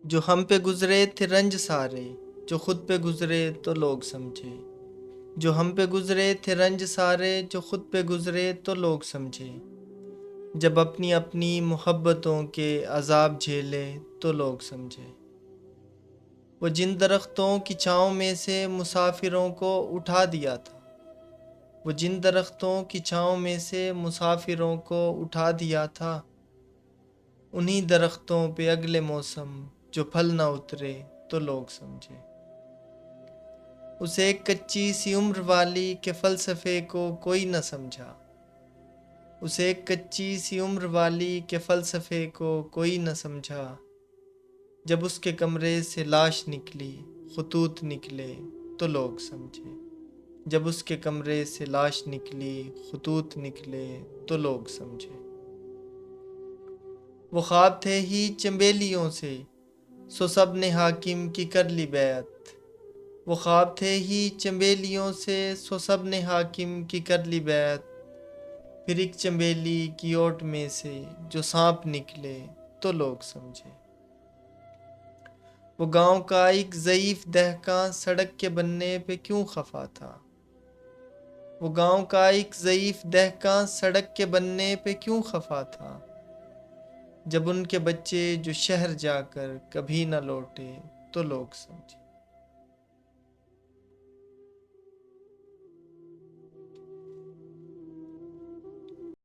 جو ہم پہ گزرے تھے رنج سارے، جو خود پہ گزرے تو لوگ سمجھے۔ جو ہم پہ گزرے تھے رنج سارے، جو خود پہ گزرے تو لوگ سمجھے۔ جب اپنی اپنی محبتوں کے عذاب جھیلے تو لوگ سمجھے۔ وہ جن درختوں کی چھاؤں میں سے مسافروں کو اٹھا دیا تھا، وہ جن درختوں کی چھاؤں میں سے مسافروں کو اٹھا دیا تھا، انہی درختوں پہ اگلے موسم جو پھل نہ اترے تو لوگ سمجھے۔ اس ایک کچی سی عمر والی کے فلسفے کو کوئی نہ سمجھا، اس ایک کچی سی عمر والی کے فلسفے کو کوئی نہ سمجھا۔ جب اس کے کمرے سے لاش نکلی، خطوط نکلے تو لوگ سمجھے۔ جب اس کے کمرے سے لاش نکلی، خطوط نکلے تو لوگ سمجھے۔ وہ خواب تھے ہی چنبیلیوں سے، سو سب نے حاکم کی کر لی بیعت۔ وہ خواب تھے ہی چنبیلیوں سے، سو سب نے حاکم کی کر لی بیعت۔ پھر ایک چنبیلی کی اوٹ میں سے جو سانپ نکلے تو لوگ سمجھے۔ وہ گاؤں کا ایک ضعیف دہقاں سڑک کے بننے پہ کیوں خفا تھا؟ وہ گاؤں کا ایک ضعیف دہقاں سڑک کے بننے پہ کیوں خفا تھا؟ جب ان کے بچے جو شہر جا کر کبھی نہ لوٹے تو لوگ سمجھے۔